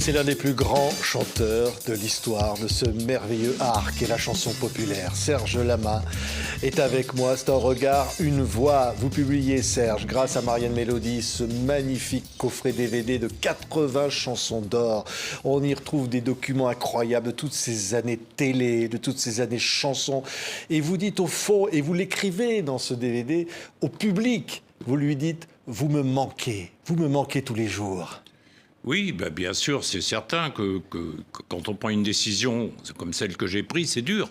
C'est l'un des plus grands chanteurs de l'histoire de ce merveilleux art qu'est la chanson populaire. Serge Lama est avec moi. C'est un regard, une voix. Vous publiez, Serge, grâce à Marianne Mélodie, ce magnifique coffret DVD de 80 chansons d'or. On y retrouve des documents incroyables de toutes ces années télé, de toutes ces années chansons. Et vous dites au fond, et vous l'écrivez dans ce DVD, au public, vous lui dites, vous me manquez tous les jours. Oui, bah bien sûr, c'est certain que quand on prend une décision comme celle que j'ai prise, c'est dur.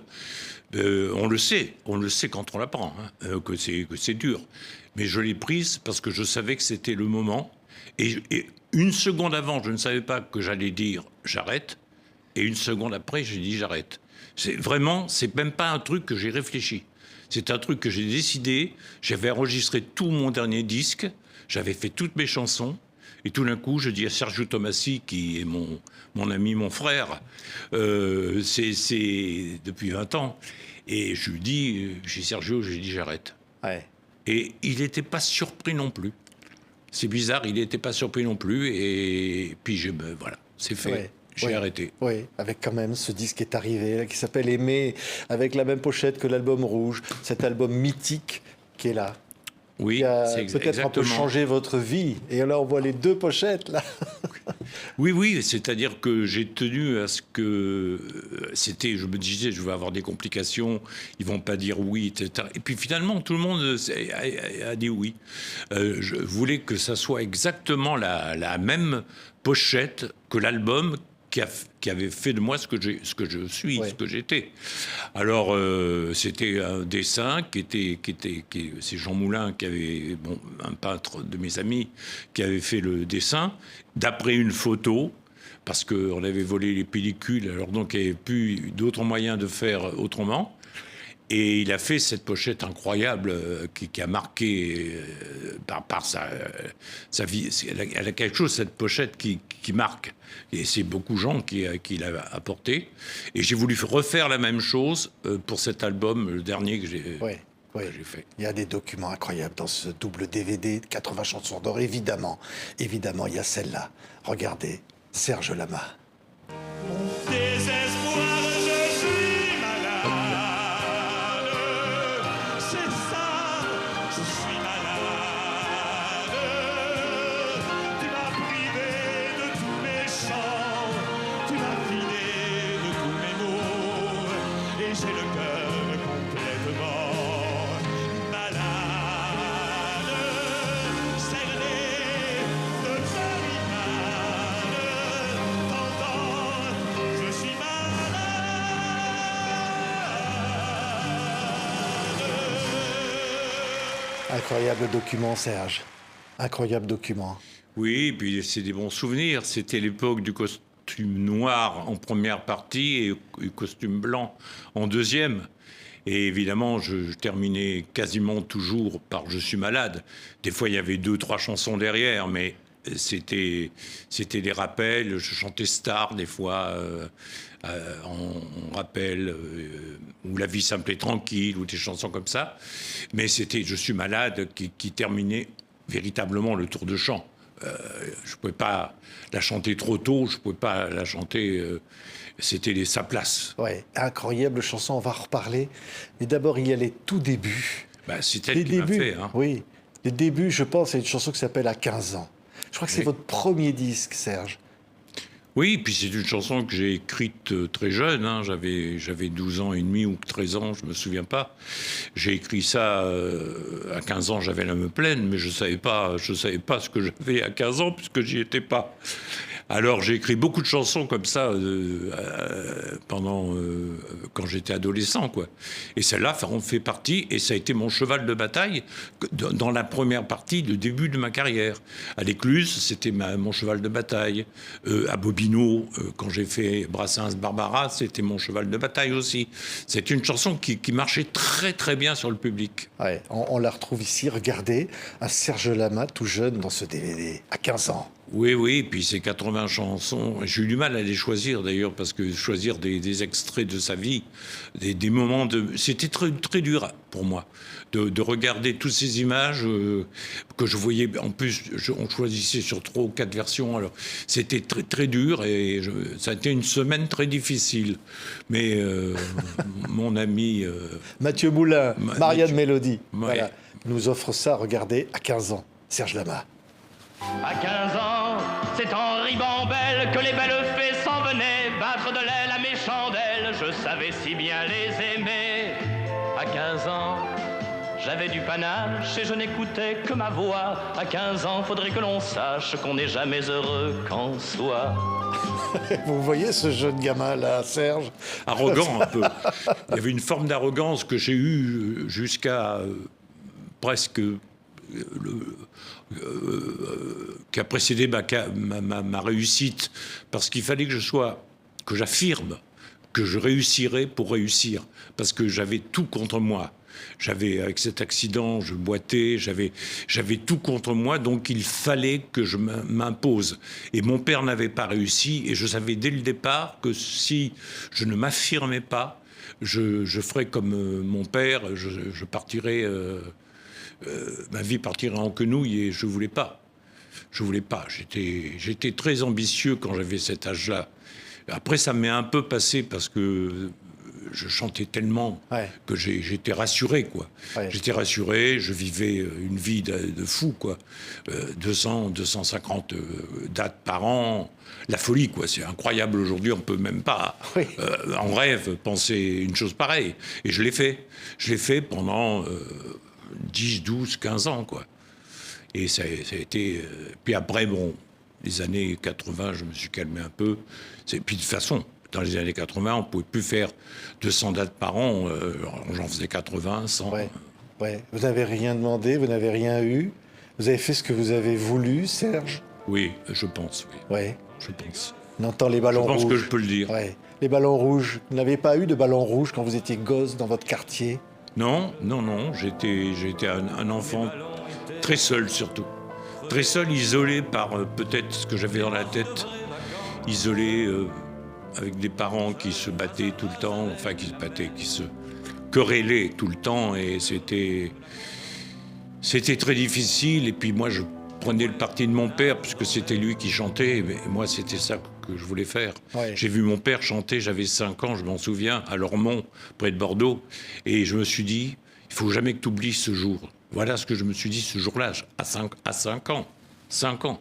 On le sait quand on la prend, que c'est dur. Mais je l'ai prise parce que je savais que c'était le moment. Et une seconde avant, je ne savais pas que j'allais dire j'arrête. Et une seconde après, j'ai dit j'arrête. C'est même pas un truc que j'ai réfléchi. C'est un truc que j'ai décidé. J'avais enregistré tout mon dernier disque. J'avais fait toutes mes chansons. Et tout d'un coup, je dis à Sergio Tomassi, qui est mon ami, mon frère, c'est depuis 20 ans. Et je lui dis, chez Sergio, j'ai dit j'arrête. Ouais. Et il n'était pas surpris non plus. C'est bizarre, il n'était pas surpris non plus. Et puis, voilà, c'est fait. Ouais. J'ai arrêté. Oui, avec quand même ce disque qui est arrivé, qui s'appelle Aimer, avec la même pochette que l'album Rouge, cet album mythique qui est là. Oui, c'est peut-être un peu changé votre vie. Et là, on voit les deux pochettes, là. Oui, c'est-à-dire que j'ai tenu à ce que c'était. Je me disais, je vais avoir des complications, ils vont pas dire oui, etc. Et puis finalement, tout le monde a dit oui. Je voulais que ça soit exactement la même pochette que l'album qui avait fait de moi ce que je suis, ouais. Ce que j'étais. Alors, c'était un dessin c'est Jean Moulin, un peintre de mes amis, qui avait fait le dessin, d'après une photo, parce qu'on avait volé les pellicules, alors donc il n'y avait plus d'autres moyens de faire autrement. Et il a fait cette pochette incroyable qui a marqué par sa vie. Elle a quelque chose, cette pochette, qui marque. Et c'est beaucoup de gens qui l'a apporté. Et j'ai voulu refaire la même chose pour cet album, le dernier que j'ai fait. Il y a des documents incroyables dans ce double DVD, 80 chansons d'or. Évidemment, il y a celle-là. Regardez, Serge Lama. Mon désespoir, je suis malade. C'est ça, je suis malade. Tu m'as privé de tous mes chants, tu m'as vidé de tous mes mots, et j'ai le cœur complètement malade. Cerné de Paris-Mal, t'entends, je suis Incroyable document, Serge. Incroyable document. Oui, puis c'est des bons souvenirs. C'était l'époque du costume noir en première partie et du costume blanc en deuxième. Et évidemment, je terminais quasiment toujours par « Je suis malade ». Des fois, il y avait 2-3 chansons derrière, mais c'était des rappels. Je chantais Star, des fois, en rappel, ou La vie simple et tranquille, ou des chansons comme ça. Mais c'était « Je suis malade » qui terminait véritablement le tour de chant. Je ne pouvais pas la chanter trop tôt, je ne pouvais pas la chanter... c'était sa place. Ouais, incroyable chanson, on va en reparler. Mais d'abord, il y a les tout débuts. C'est elle qui m'a fait. Hein. Oui, les débuts, je pense, à une chanson qui s'appelle « À 15 ans ». Je crois que c'est votre premier disque, Serge. Oui, puis c'est une chanson que j'ai écrite très jeune. Hein. J'avais 12 ans et demi ou 13 ans, je ne me souviens pas. J'ai écrit ça à 15 ans, j'avais la main pleine, mais je savais pas ce que j'avais à 15 ans, puisque j'y étais pas. Alors j'ai écrit beaucoup de chansons comme ça quand j'étais adolescent, quoi. Et celle-là en fait partie, et ça a été mon cheval de bataille dans la première partie, le début de ma carrière. À l'Écluse, c'était mon cheval de bataille. À Bobino, quand j'ai fait Brassens Barbara, c'était mon cheval de bataille aussi. C'est une chanson qui marchait très très bien sur le public. Ouais, on la retrouve ici, regardez, un Serge Lama tout jeune dans ce DVD, à 15 ans. Oui, puis c'est 80 80 chansons. J'ai eu du mal à les choisir d'ailleurs, parce que choisir des extraits de sa vie, des moments de... C'était très, très dur pour moi de regarder toutes ces images que je voyais. En plus, on choisissait sur 3 ou 4 versions. Alors, c'était très, très dur et ça a été une semaine très difficile. Mais mon ami... Mathieu Moulin, Marianne Mélodie, Ouais. voilà, nous offre ça, regardez, à 15 ans. Serge Lama. À 15 ans, c'est en ribambelle que les belles fées s'en venaient battre de l'aile à mes chandelles. Je savais si bien les aimer. À 15 ans, j'avais du panache et je n'écoutais que ma voix. À 15 ans, faudrait que l'on sache qu'on n'est jamais heureux qu'en soi. Vous voyez ce jeune gamin là, Serge? Arrogant un peu. Il y avait une forme d'arrogance que j'ai eue jusqu'à presque... qui a précédé ma réussite, parce qu'il fallait que j'affirme que je réussirais pour réussir, parce que j'avais tout contre moi. Avec cet accident, je boitais, j'avais tout contre moi, donc il fallait que je m'impose. Et mon père n'avait pas réussi, et je savais dès le départ que si je ne m'affirmais pas, je ferais comme mon père, je partirais... ma vie partirait en quenouille, et je voulais pas. J'étais très ambitieux quand j'avais cet âge-là. Après, ça m'est un peu passé parce que je chantais tellement que j'étais rassuré, quoi. Ouais. J'étais rassuré, je vivais une vie de fou, quoi. 250 dates par an, la folie, quoi. C'est incroyable aujourd'hui, on peut même pas, en rêve, penser une chose pareille. Et je l'ai fait. Je l'ai fait pendant 10, 12, 15 ans, quoi. Et ça a été... Puis après, bon, les années 80, je me suis calmé un peu. Puis de toute façon, dans les années 80, on ne pouvait plus faire 200 dates par an. J'en faisais 80, 100. Ouais. Vous n'avez rien demandé, vous n'avez rien eu. Vous avez fait ce que vous avez voulu, Serge? Oui, je pense, oui. Ouais. Je pense. On entend les ballons rouges. Je pense que je peux le dire. Ouais. Les ballons rouges. Vous n'avez pas eu de ballons rouges quand vous étiez gosse dans votre quartier? Non. J'étais un enfant très seul, surtout. Très seul, isolé par peut-être ce que j'avais dans la tête. Isolé avec des parents qui se battaient tout le temps, enfin qui se querellaient tout le temps. Et c'était très difficile. Et puis moi, je prenais le parti de mon père, puisque c'était lui qui chantait. Et moi, c'était ça que je voulais faire. Ouais. J'ai vu mon père chanter, j'avais 5 ans, je m'en souviens, à Lormont, près de Bordeaux. Et je me suis dit, il faut jamais que tu oublies ce jour. Voilà ce que je me suis dit ce jour-là, à 5 ans. 5 ans.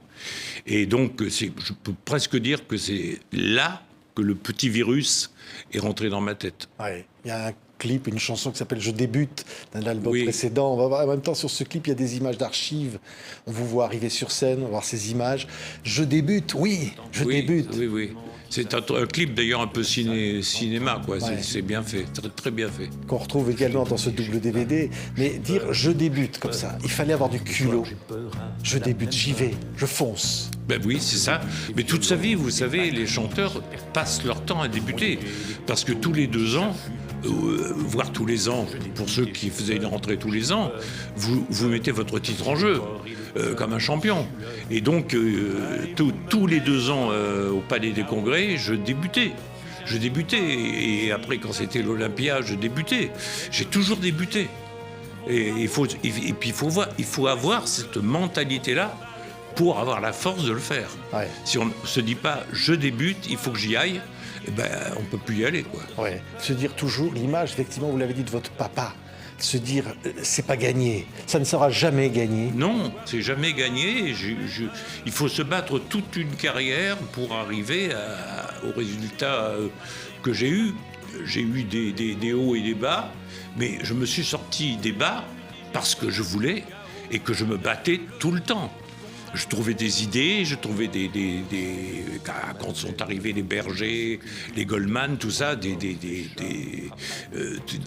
Et donc, je peux presque dire que c'est là que le petit virus est rentré dans ma tête. Ouais. Il y a un clip, une chanson qui s'appelle « Je débute » d'un album précédent. On va voir, en même temps, sur ce clip, il y a des images d'archives. On vous voit arriver sur scène, on va voir ces images. « Je débute », oui, je débute. Oui. C'est un clip d'ailleurs un peu cinéma, quoi. Ouais. C'est bien fait, très, très bien fait. Qu'on retrouve également dans ce double DVD. Mais dire « je débute » comme ça, il fallait avoir du culot. Je débute, j'y vais, je fonce. Ben oui, c'est ça. Mais toute sa vie, vous savez, les chanteurs passent leur temps à débuter. Parce que tous les 2 ans, voire tous les ans, pour ceux qui faisaient une rentrée tous les ans, vous mettez votre titre en jeu. Comme un champion. Et donc, tous les 2 ans au Palais des Congrès, je débutais. Et après, quand c'était l'Olympia, je débutais. J'ai toujours débuté. Et puis, il faut avoir cette mentalité-là pour avoir la force de le faire. Ouais. Si on ne se dit pas « je débute, il faut que j'y aille », on ne peut plus y aller, quoi. Ouais. Se dire toujours l'image, effectivement, vous l'avez dit, de votre papa. Se dire, c'est pas gagné, ça ne sera jamais gagné. Non, c'est jamais gagné. Il faut se battre toute une carrière pour arriver au résultat que j'ai eu. J'ai eu des hauts et des bas, mais je me suis sorti des bas parce que je voulais et que je me battais tout le temps. Je trouvais des idées, quand sont arrivés les Berger, les Goldman, tout ça, des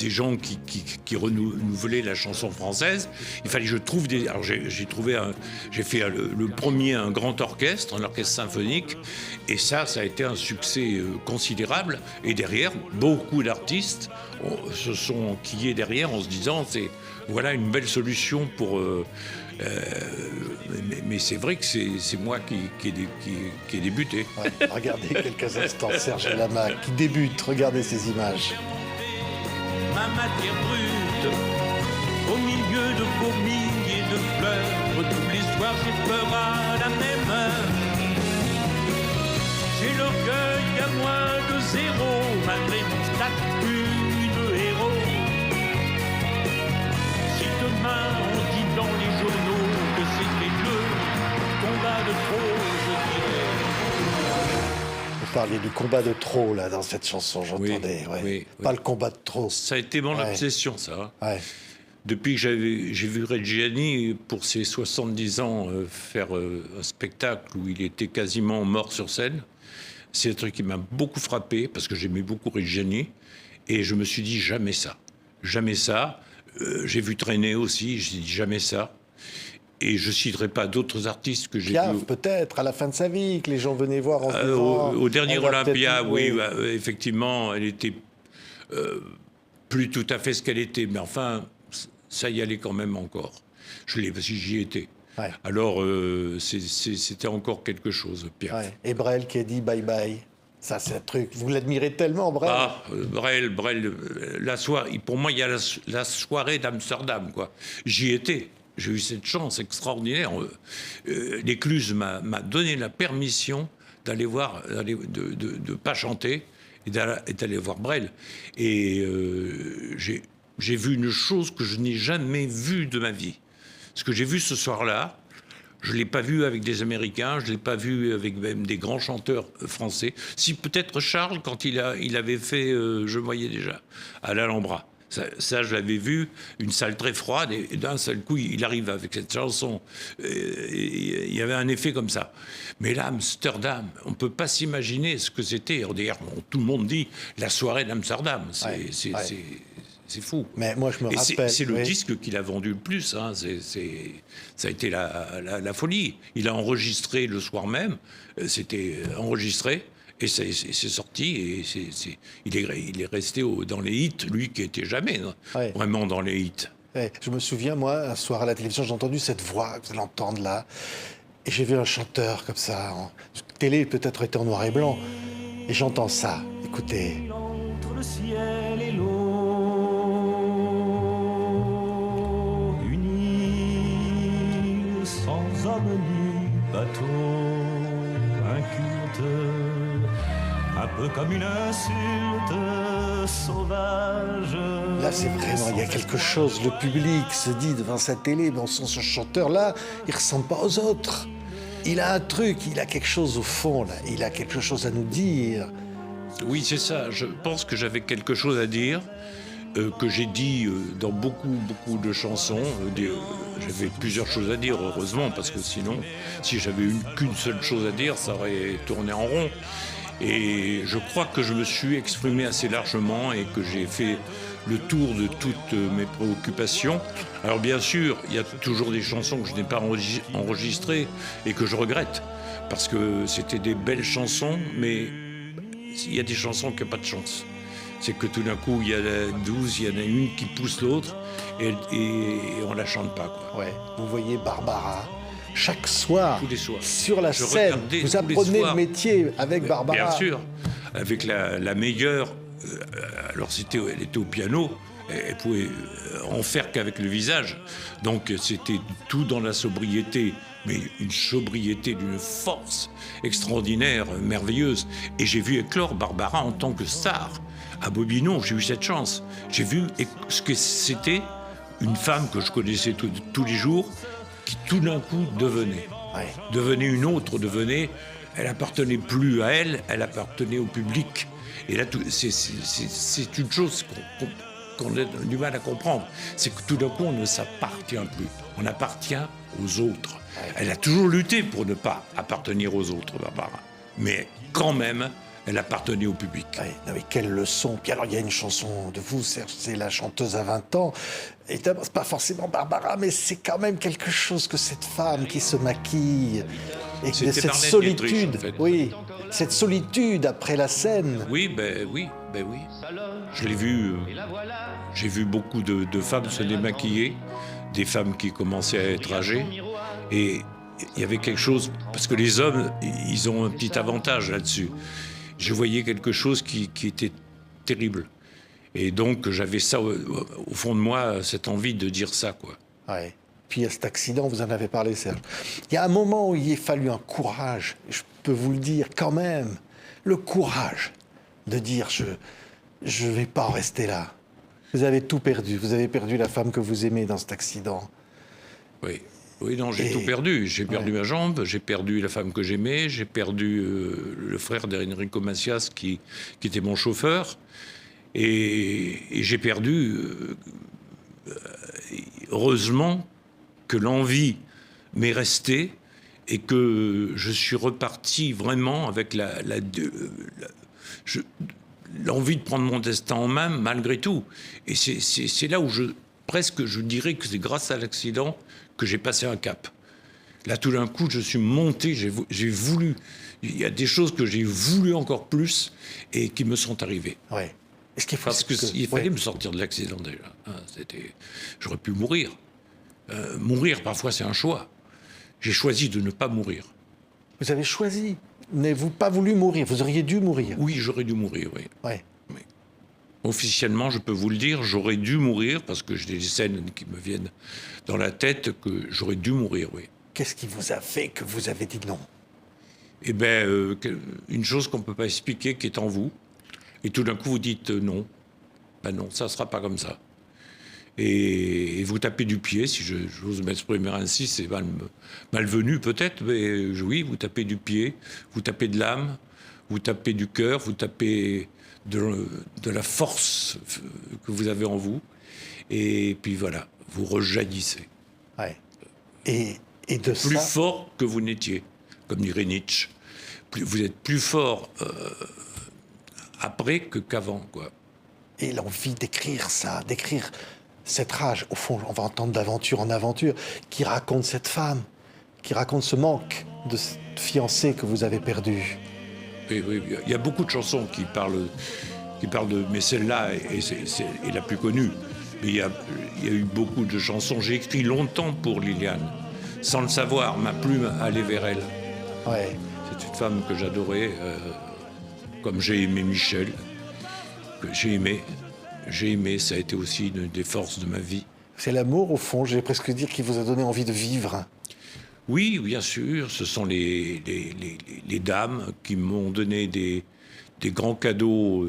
gens qui renouvelaient la chanson française. Il fallait que je trouve des... Alors j'ai fait le premier un grand orchestre, un orchestre symphonique, et ça a été un succès considérable. Et derrière, beaucoup d'artistes se sont enquillés derrière en se disant, voilà une belle solution pour... mais c'est vrai que c'est moi qui ai débuté. Ouais, regardez quelques instants Serge Lama qui débute, regardez ces images. Ma matière brute, au milieu de fourmis et de fleurs, tous les soirs j'ai peur à la même heure. J'ai l'orgueil à moins de zéro, malgré mon statut de héros. Si demain on dit dans les journaux que c'était le combat de trop, je dirais. Vous parliez du combat de trop, là, dans cette chanson, j'entendais. Oui, oui, Pas oui. le combat de trop. Ça a été mon Ouais. obsession, ça. Ouais. Depuis que j'ai vu Reggiani, pour ses 70 ans, faire un spectacle où il était quasiment mort sur scène, c'est un truc qui m'a beaucoup frappé, parce que j'aimais beaucoup Reggiani, et je me suis dit jamais ça. Jamais ça. J'ai vu Traîner aussi, j'ai dit jamais ça. Et je ne citerai pas d'autres artistes que j'ai Piaf, vus. peut-être, à la fin de sa vie, que les gens venaient voir en se disant, Au dernier elle va Olympia, peut-être- oui, effectivement, elle était plus tout à fait ce qu'elle était, mais enfin, ça y allait quand même encore. Je l'ai, parce que j'y étais. Ouais. Alors, c'était encore quelque chose, Pierre. Ouais. Et Brel qui a dit bye bye. Ça, c'est un truc. Vous l'admirez tellement, Brel. Ah, Brel, la soirée. Pour moi, il y a la soirée d'Amsterdam, quoi. J'y étais. J'ai eu cette chance extraordinaire. L'Écluse m'a donné la permission d'aller voir, de pas chanter et d'aller voir Brel. Et j'ai vu une chose que je n'ai jamais vue de ma vie. Ce que j'ai vu ce soir-là, je ne l'ai pas vu avec des Américains, je ne l'ai pas vu avec même des grands chanteurs français. Si peut-être Charles, quand il avait fait Je me voyais déjà, à l'Alhambra. Ça, je l'avais vu, une salle très froide, et d'un seul coup, il arrive avec cette chanson. Il y avait un effet comme ça. Mais là, Amsterdam, on ne peut pas s'imaginer ce que c'était. D'ailleurs, tout le monde dit la soirée d'Amsterdam. C'est fou. Mais moi, je me Et rappelle. c'est le oui. disque qu'il a vendu le plus. Hein. Ça a été la folie. Il a enregistré le soir même. C'était enregistré. Et c'est sorti. Et il est resté dans les hits, lui qui n'était jamais Ouais. vraiment dans les hits. Ouais, je me souviens, moi, un soir à la télévision, j'ai entendu cette voix, vous allez l'entendre là. Et j'ai vu un chanteur comme ça. La télé peut-être était en noir et blanc. Et j'entends ça. Écoutez. Entre le ciel et l'eau, une île sans homme ni bateau, un culte, un peu comme une insulte sauvage. Là, c'est vraiment, il y a quelque chose. Le public se dit devant sa télé, bon, ce chanteur-là, il ressemble pas aux autres. Il a un truc, il a quelque chose au fond, là. Il a quelque chose à nous dire. Oui, c'est ça. Je pense que j'avais quelque chose à dire, que j'ai dit dans beaucoup de chansons. J'avais plusieurs choses à dire, heureusement, parce que sinon, si j'avais qu'une seule chose à dire, ça aurait tourné en rond. Et je crois que je me suis exprimé assez largement et que j'ai fait le tour de toutes mes préoccupations. Alors bien sûr, il y a toujours des chansons que je n'ai pas enregistrées et que je regrette, parce que c'était des belles chansons, mais il y a des chansons qui n'ont pas de chance. C'est que tout d'un coup, il y a 12, il y en a une qui pousse l'autre et on ne la chante pas, quoi. Ouais. Vous voyez Barbara, chaque soir, Tous les soirs. sur la Je scène, regardais vous tous les apprenez le soirs. métier avec Barbara. Bien sûr, avec la meilleure. Alors elle était au piano, elle pouvait en faire qu'avec le visage. Donc c'était tout dans la sobriété, mais une sobriété d'une force extraordinaire, merveilleuse. Et j'ai vu éclore Barbara en tant que star. À Bobino, j'ai eu cette chance. J'ai vu ce que c'était une femme que je connaissais tous les jours, qui tout d'un coup devenait une autre, elle appartenait plus à elle, elle appartenait au public. Et là, c'est une chose qu'on a du mal à comprendre. C'est que tout d'un coup, on ne s'appartient plus. On appartient aux autres. Elle a toujours lutté pour ne pas appartenir aux autres, Barbara. Mais quand même, elle appartenait au public. Ouais, non mais quelle leçon. Puis alors, il y a une chanson de vous, Serge, c'est La chanteuse à 20 ans. Et c'est pas forcément Barbara, mais c'est quand même quelque chose que cette femme qui se maquille. Et C'était cette Marlène solitude. Dietrich, en fait. Oui, cette solitude après la scène. Oui. Je l'ai vu. J'ai vu beaucoup de femmes se démaquiller, des femmes qui commençaient à être âgées. Et il y avait quelque chose, parce que les hommes, ils ont un petit avantage là-dessus. Je voyais quelque chose qui était terrible. Et donc, j'avais ça au fond de moi, cette envie de dire ça, quoi. Ouais. Puis il y a cet accident, vous en avez parlé, Serge. Il y a un moment où il a fallu un courage, je peux vous le dire quand même, le courage de dire je vais pas en rester là. Vous avez tout perdu, vous avez perdu la femme que vous aimez dans cet accident. Oui. Oui, non, j'ai tout perdu. J'ai perdu ma jambe, j'ai perdu la femme que j'aimais, j'ai perdu le frère d'Enrico Macias qui était mon chauffeur. Et j'ai perdu, heureusement, que l'envie m'est restée et que je suis reparti vraiment avec l'envie de prendre mon destin en main malgré tout. Et c'est là où presque je dirais que c'est grâce à l'accident que j'ai passé un cap. Là, tout d'un coup, je suis monté, j'ai voulu. Il y a des choses que j'ai voulu encore plus et qui me sont arrivées. Ouais. Parce qu'il fallait me sortir de l'accident déjà. J'aurais pu mourir. Mourir, parfois, c'est un choix. J'ai choisi de ne pas mourir. Vous avez choisi. N'avez-vous pas voulu mourir? Vous auriez dû mourir. Oui, j'aurais dû mourir, oui. Ouais. Oui. Officiellement, je peux vous le dire, j'aurais dû mourir, parce que j'ai des scènes qui me viennent dans la tête, que j'aurais dû mourir, oui. Qu'est-ce qui vous a fait que vous avez dit non? Eh bien, une chose qu'on ne peut pas expliquer, qui est en vous. Et tout d'un coup, vous dites non. Ben non, ça ne sera pas comme ça. Et vous tapez du pied, si j'ose m'exprimer ainsi, c'est malvenu peut-être, mais oui, vous tapez du pied, vous tapez de l'âme, vous tapez du cœur, vous tapez de la force que vous avez en vous. Et puis voilà, vous rejaillissez. Ouais. Et de ça... Plus fort que vous n'étiez, comme dirait Nietzsche. Vous êtes plus fort après qu'avant, quoi. Et l'envie d'écrire ça, d'écrire cette rage, au fond, on va entendre d'aventure en aventure, qui raconte cette femme, qui raconte ce manque de cette fiancée que vous avez perdue. Oui, il y a beaucoup de chansons qui parlent de... Mais celle-là est la plus connue. Mais il y a eu beaucoup de chansons. J'ai écrit longtemps pour Liliane. Sans le savoir, ma plume allait vers elle. Ouais. C'est une femme que j'adorais, comme j'ai aimé Michel, que j'ai aimé. J'ai aimé, ça a été aussi une des forces de ma vie. C'est l'amour, au fond, j'ai presque dire, qui vous a donné envie de vivre. Oui, bien sûr, ce sont les dames qui m'ont donné des grands cadeaux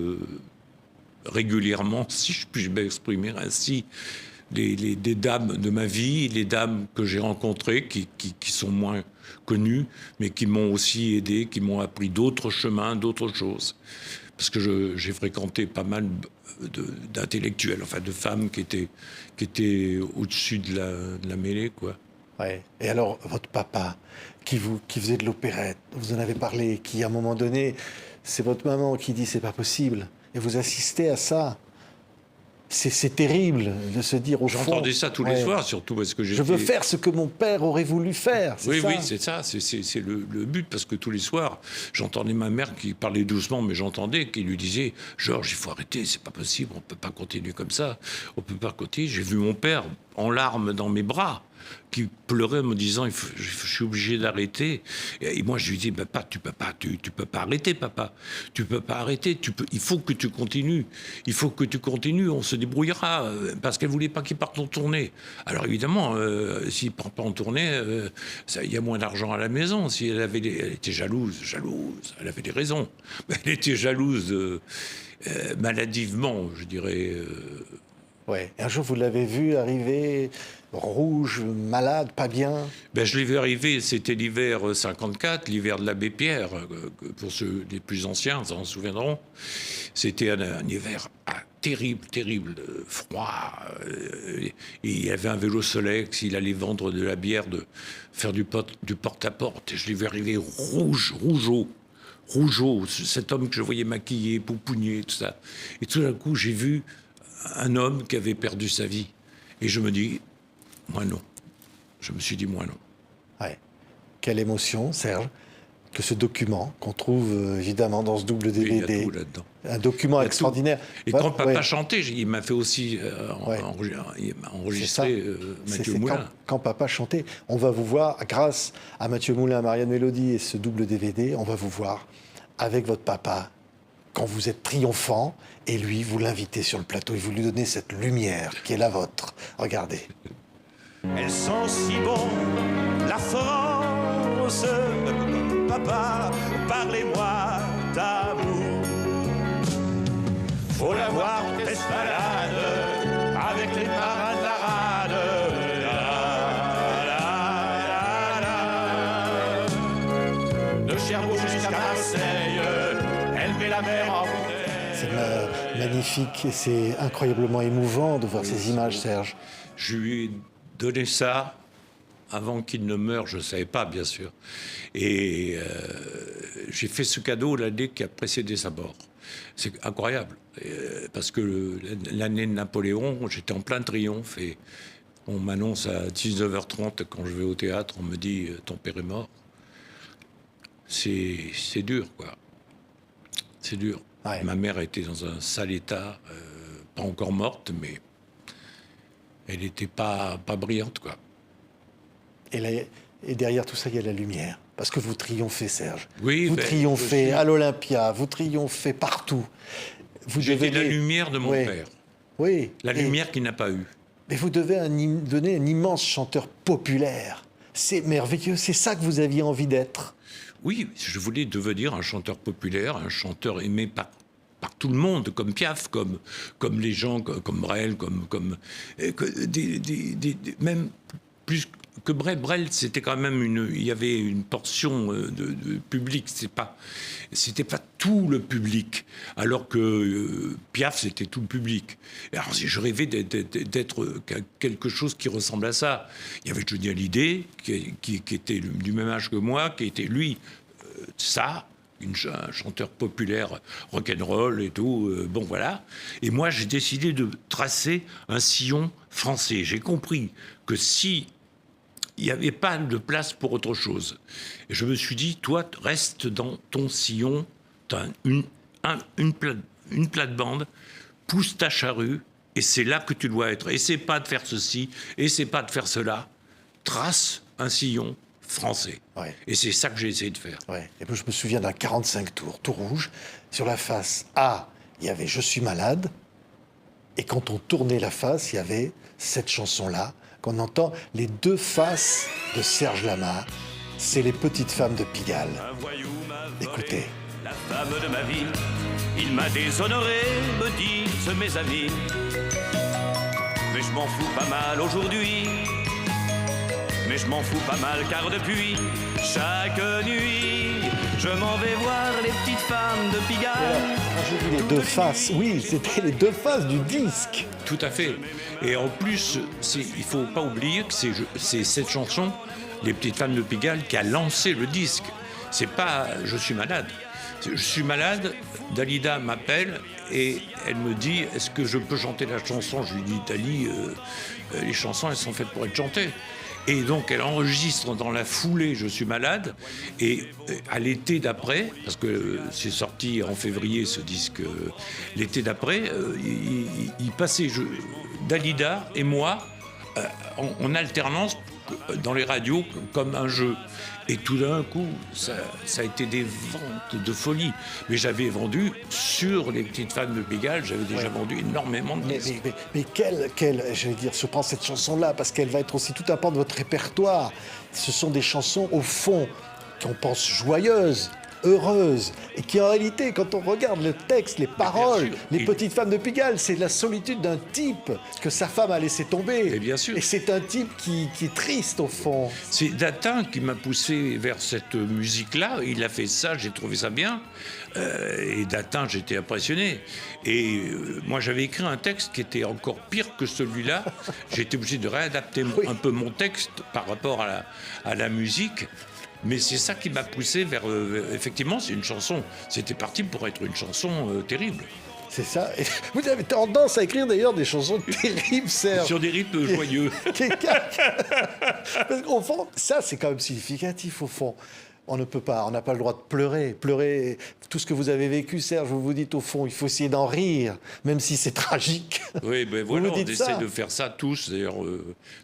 régulièrement, si je puis m'exprimer ainsi. Des dames de ma vie, les dames que j'ai rencontrées, qui sont moins connues, mais qui m'ont aussi aidé, qui m'ont appris d'autres chemins, d'autres choses. Parce que j'ai fréquenté pas mal d'intellectuels, enfin de femmes qui étaient au-dessus de la mêlée, quoi. Ouais. Et alors, votre papa, qui faisait de l'opérette, vous en avez parlé, qui à un moment donné, c'est votre maman qui dit c'est pas possible, et vous assistez à ça. C'est terrible de se dire au fond... J'entendais ça tous les soirs, surtout parce que j'étais... Je veux faire ce que mon père aurait voulu faire, c'est ça? Oui, c'est ça, c'est le but, parce que tous les soirs, j'entendais ma mère qui parlait doucement, mais j'entendais, qui lui disait « Georges, il faut arrêter, c'est pas possible, on peut pas continuer comme ça, on peut pas continuer. » J'ai vu mon père en larmes dans mes bras, qui pleurait en me disant je suis obligé d'arrêter. Et moi je lui dis papa, tu peux pas arrêter, papa, tu peux pas arrêter, il faut que tu continues, on se débrouillera, parce qu'elle voulait pas qu'il parte en tournée. Alors évidemment, s'il part pas en tournée, il y a moins d'argent à la maison. Si elle était jalouse, elle avait des raisons, mais elle était jalouse maladivement, je dirais. Ouais. Et un jour, vous l'avez vu arriver rouge, malade, pas bien? Ben, je l'ai vu arriver, c'était l'hiver 54, l'hiver de l'abbé Pierre, pour ceux les plus anciens s'en souviendront. C'était un hiver terrible, froid. Et il y avait un vélo Solex, il allait vendre de la bière, faire du porte-à-porte. Et je l'ai vu arriver rougeau, cet homme que je voyais maquillé, poupougné, tout ça. Et tout d'un coup, j'ai vu un homme qui avait perdu sa vie. Et je me dis, moi non. Je me suis dit, moi non. Ouais. Quelle émotion, Serge. que ce document qu'on trouve évidemment dans ce double Oui, il y DVD. a tout là-dedans. Un document Il y a extraordinaire. Et Ouais, quand papa ouais. chantait, il m'a fait aussi il m'a enregistré Mathieu C'est Moulin. quand papa chantait. On va vous voir, grâce à Mathieu Moulin, à Marianne Mélodie et ce double DVD, on va vous voir avec votre papa quand vous êtes triomphant et lui, vous l'invitez sur le plateau et vous lui donnez cette lumière qui est la vôtre. Regardez. Elles sont si bon, la France. Papa, parlez-moi d'amour. Faut la voir en escalade avec les marins de la rade. De Cherbourg jusqu'à Marseille, elle met la mer en bouteille. C'est magnifique et c'est incroyablement émouvant de voir ces images, Serge. Je lui ai donné ça avant qu'il ne meure, je ne savais pas, bien sûr. Et j'ai fait ce cadeau l'année qui a précédé sa mort. C'est incroyable, parce que l'année de Napoléon, j'étais en plein triomphe et on m'annonce à 19h30 quand je vais au théâtre, on me dit « ton père est mort ». C'est dur, quoi. C'est dur. Ouais. Ma mère était dans un sale état, pas encore morte, mais elle n'était pas brillante, quoi. Et derrière tout ça, il y a la lumière. Parce que vous triomphez, Serge. Oui, vous ben, triomphez à l'Olympia, vous triomphez partout. Vous J'étais la devenez- lumière de mon Oui. père. Oui. La Et- lumière qu'il n'a pas eue. Mais vous devez donner un immense chanteur populaire. C'est merveilleux, c'est ça que vous aviez envie d'être. Oui, je voulais devenir un chanteur populaire, un chanteur aimé par tout le monde, comme Piaf, comme les gens, comme Brel, même plus que Brel, c'était quand même il y avait une portion de public, c'était pas tout le public, alors que Piaf, c'était tout le public. Et alors, je rêvais d'être quelque chose qui ressemble à ça. Il y avait Johnny Hallyday, qui était du même âge que moi, qui était lui, un chanteur populaire rock'n'roll et tout, bon voilà. Et moi, j'ai décidé de tracer un sillon français. J'ai compris que si il n'y avait pas de place pour autre chose, et je me suis dit, toi, reste dans ton sillon, t'as une plate-bande, pousse ta charrue, et c'est là que tu dois être. Essaie pas de faire ceci, essaie pas de faire cela. Trace un sillon français. Ouais. Et c'est ça que j'ai essayé de faire. Ouais. Et puis je me souviens d'un 45 tours, tout rouge. Sur la face A, il y avait « Je suis malade ». Et quand on tournait la face, il y avait cette chanson-là, qu'on entend, les deux faces de Serge Lama. C'est les petites femmes de Pigalle. Un voyou m'a volé Écoutez. la femme de ma vie. Il m'a déshonoré, me disent mes amis. Mais je m'en fous pas mal aujourd'hui. Mais je m'en fous pas mal car depuis chaque nuit, je m'en vais voir les petites femmes de Pigalle. Quand je dis les deux faces, oui, c'était les deux faces du disque. Tout à fait. Et en plus, il faut pas oublier que c'est cette chanson, Les Petites Femmes de Pigalle, qui a lancé le disque. C'est pas « Je suis malade ». Je suis malade, Dalida m'appelle et elle me dit « Est-ce que je peux chanter la chanson ?» Je lui dis « Dali, les chansons, elles sont faites pour être chantées ». Et donc, elle enregistre dans la foulée « Je suis malade ». Et à l'été d'après, parce que c'est sorti en février, ce disque, l'été d'après, il passait Dalida et moi en alternance dans les radios comme un jeu. Et tout d'un coup, ça a été des ventes de folie. Mais j'avais vendu, sur Les Petites Femmes de Pigalle, j'avais déjà vendu énormément de disques. Mais quelle, je vais dire, se prend cette chanson-là, parce qu'elle va être aussi tout un pan de votre répertoire. Ce sont des chansons, au fond, qu'on pense joyeuses, heureuses, et qui en réalité, quand on regarde le texte, les paroles, sûr. les Et- petites femmes de Pigalle, c'est la solitude d'un type que sa femme a laissé tomber. Et bien sûr. Et c'est un type qui est triste, au fond. C'est Datin qui m'a poussé vers cette musique-là. Il a fait ça, j'ai trouvé ça bien. Et Datin, j'étais impressionné. Et moi, j'avais écrit un texte qui était encore pire que celui-là. J'étais obligé de réadapter Oui. un peu mon texte par rapport à la musique. Mais c'est ça qui m'a poussé vers... effectivement, c'est une chanson. C'était parti pour être une chanson terrible. C'est ça. Et vous avez tendance à écrire d'ailleurs des chansons terribles, Serge. Sur des rythmes joyeux. Parce qu'au fond, ça c'est quand même significatif au fond. On ne peut pas, on n'a pas le droit de pleurer. Pleurer, tout ce que vous avez vécu, Serge, vous vous dites au fond, il faut essayer d'en rire, même si c'est tragique. Oui, ben Vous voilà, vous on dites essaie ça. de faire ça tous. D'ailleurs,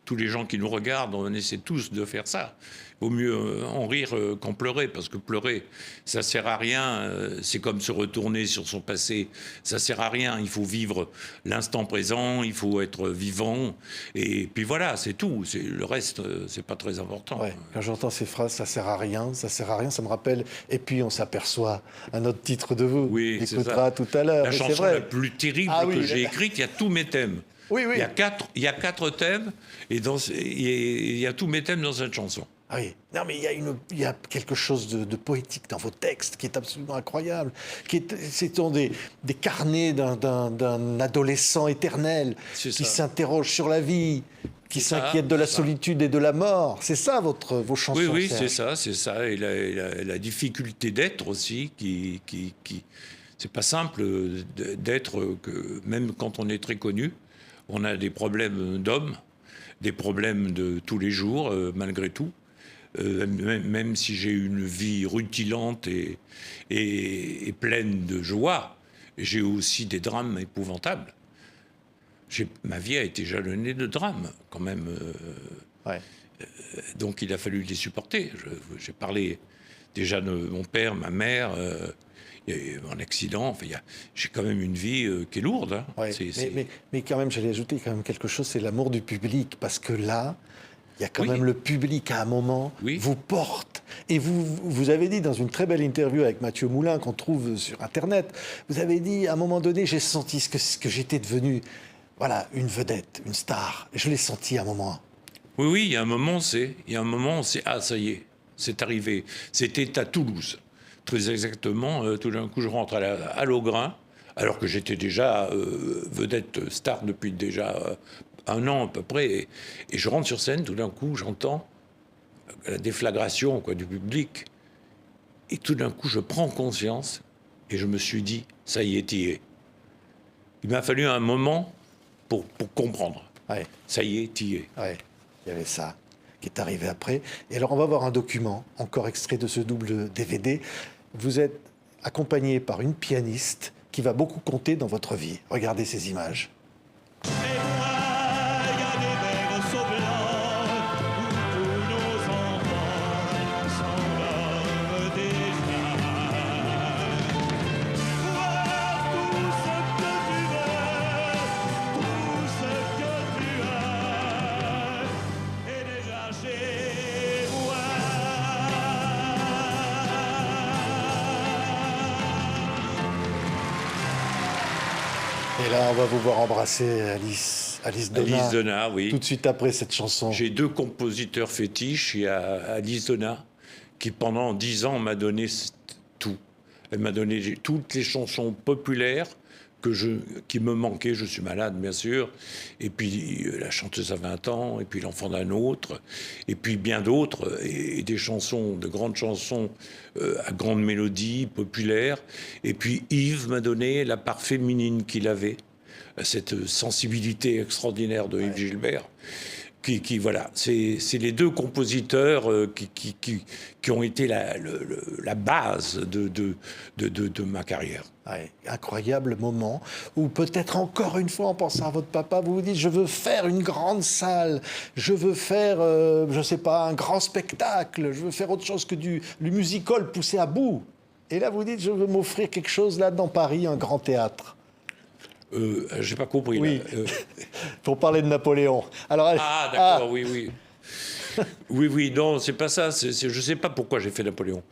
tous les gens qui nous regardent, on essaie tous de faire ça. Vaut mieux en rire qu'en pleurer, parce que pleurer, ça sert à rien. C'est comme se retourner sur son passé. Ça sert à rien. Il faut vivre l'instant présent, il faut être vivant. Et puis voilà, c'est tout. Le reste, c'est pas très important. Ouais, quand j'entends ces phrases, ça sert à rien, ça sert à rien, ça me rappelle. Et puis on s'aperçoit un autre titre de vous. Oui, on c'est écoutera ça. tout à l'heure. La mais c'est chanson vrai. la plus terrible Ah oui, que j'ai écrite, il y a tous mes thèmes. Oui, oui. Il y a 4 thèmes, et il y a tous mes thèmes dans cette chanson. Ah oui. Non, mais il y a quelque chose de poétique dans vos textes qui est absolument incroyable. Ce sont des carnets d'un adolescent éternel C'est qui ça. s'interroge sur la vie, qui C'est ça, s'inquiète de la c'est ça. solitude et de la mort. C'est ça vos chansons. Oui, oui, Serge. c'est ça. Et la difficulté d'être aussi, c'est pas simple d'être, que même quand on est très connu, on a des problèmes d'hommes, des problèmes de tous les jours, malgré tout. Même si j'ai une vie rutilante et pleine de joie, j'ai aussi des drames épouvantables. Ma vie a été jalonnée de drames, quand même. Ouais. Donc il a fallu les supporter. J'ai parlé déjà de mon père, ma mère, il y a eu un accident. Enfin, j'ai quand même une vie qui est lourde. Hein. Ouais. Mais quand même, j'allais ajouter quand même quelque chose, c'est l'amour du public. Parce que là, il y a quand Oui. même le public, à un moment, Oui. vous porte. Et vous avez dit dans une très belle interview avec Mathieu Moulin, qu'on trouve sur Internet, vous avez dit, à un moment donné, j'ai senti ce que j'étais devenu, voilà, une vedette, une star. Je l'ai senti à un moment. Oui, oui, il y a un moment, ah, ça y est, c'est arrivé. C'était à Toulouse. Très exactement, tout d'un coup, je rentre à Logrin, alors que j'étais déjà vedette star depuis déjà un an à peu près. Et je rentre sur scène, tout d'un coup, j'entends la déflagration du public. Et tout d'un coup, je prends conscience et je me suis dit, ça y est, t'y es. Il m'a fallu un moment pour comprendre. Ouais. Ça y est, t'y es. Ouais, il y avait ça qui est arrivé après. Et alors, on va voir un document, encore extrait de ce double DVD. Vous êtes accompagné par une pianiste qui va beaucoup compter dans votre vie. Regardez ces images. Et moi, il y a des berceaux blancs où tous nos enfants s'endorment déjà. Vois tout ce que tu veux, tout ce que tu as est déjà chez moi. Et là, on va vous voir embrasser Alice Donna. Alice Donna, oui. Tout de suite après cette chanson. J'ai 2 compositeurs fétiches. Il y a Alice Donna, qui pendant 10 ans m'a donné tout. Elle m'a donné toutes les chansons populaires qui me manquaient. Je suis malade, bien sûr. Et puis La chanteuse à 20 ans, et puis L'enfant d'un autre, et puis bien d'autres, et des chansons, de grandes chansons à grande mélodie, populaires. Et puis Yves m'a donné la part féminine qu'il avait, cette sensibilité extraordinaire de Yves Gilbert. Voilà, c'est les 2 compositeurs qui ont été la base de ma carrière. Ouais, incroyable moment où peut-être encore une fois, en pensant à votre papa, vous vous dites, je veux faire une grande salle, je veux faire, je sais pas, un grand spectacle, je veux faire autre chose que du music-hall poussé à bout. Et là, vous dites, je veux m'offrir quelque chose là dans Paris, un grand théâtre. J'ai pas compris. Oui, Là. pour parler de Napoléon. Alors, Ah, d'accord, oui, oui. Oui, oui, non, c'est pas ça. Je sais pas pourquoi j'ai fait Napoléon.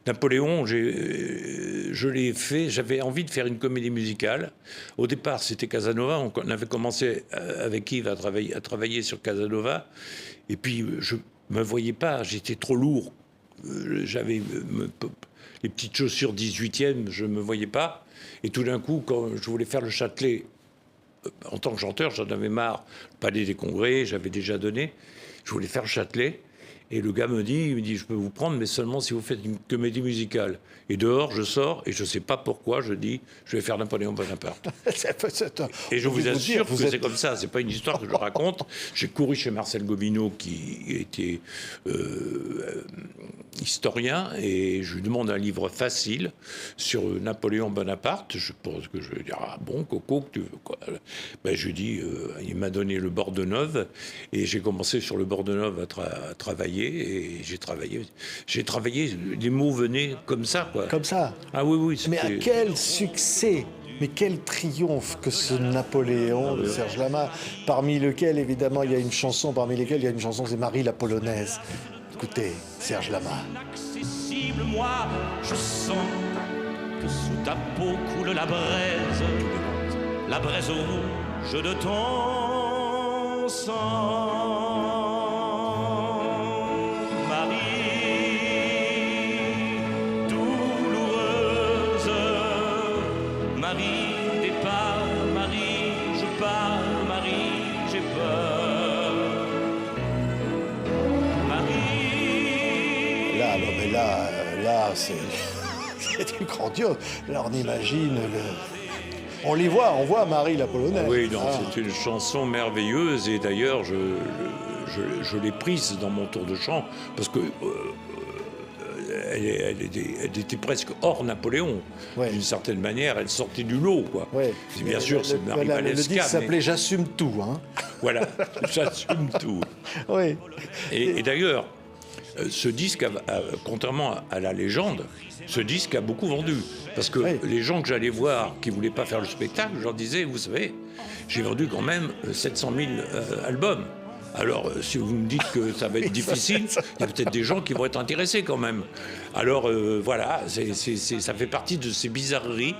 Napoléon, je l'ai fait, j'avais envie de faire une comédie musicale. Au départ, c'était Casanova. On avait commencé avec Yves à travailler sur Casanova. Et puis, je me voyais pas, j'étais trop lourd. J'avais les petites chaussures 18e, je me voyais pas. Et tout d'un coup, quand je voulais faire le Châtelet, en tant que chanteur, j'en avais marre. Le Palais des Congrès, j'avais déjà donné. Je voulais faire le Châtelet. Et le gars me dit, je peux vous prendre, mais seulement si vous faites une comédie musicale. Et dehors, je sors, et je ne sais pas pourquoi, je dis, je vais faire Napoléon Bonaparte. Et je vous assure que c'est comme ça, c'est pas une histoire que je raconte. J'ai couru chez Marcel Gobineau, qui était historien et je lui demande un livre facile sur Napoléon Bonaparte. Je pense que je vais dire ah bon Coco que tu veux quoi. Ben, je lui dis il m'a donné le Bordeneuve et j'ai commencé sur le Bordeneuve à travailler et j'ai travaillé les mots venaient comme ça quoi. Comme ça. Ah oui Mais à c'était- quel succès, mais quel triomphe que ce Napoléon de Serge Lama, parmi lesquels évidemment il y a une chanson, c'est Marie la Polonaise. Écoutez, Serge Lama. Inaccessible, moi, je sens que sous ta peau coule la braise rouge de ton sang. Marie, douloureuse, Marie, départ, Marie, je pars, Marie, j'ai peur. Marie. Là, non, mais là, c'est c'est du grandiose. Là, on imagine on les voit, on voit Marie la Polonaise. Oui, non, Ah. c'est une chanson merveilleuse et d'ailleurs je l'ai prise dans mon tour de chant parce que elle était presque hors Napoléon. Ouais. D'une certaine manière, elle sortait du lot, quoi. Ouais. Et bien sûr, c'est Le disque Marie-Valeska, s'appelait mais J'assume tout. Hein. voilà, j'assume tout. Oui. Et d'ailleurs, ce disque, contrairement à la légende, ce disque a beaucoup vendu. Parce que Oui. les gens que j'allais voir qui ne voulaient pas faire le spectacle, je leur disais, vous savez, j'ai vendu quand même 700 000 albums. Alors, si vous me dites que ça va être difficile, il y a peut-être des gens qui vont être intéressés quand même. Alors, voilà, ça fait partie de ces bizarreries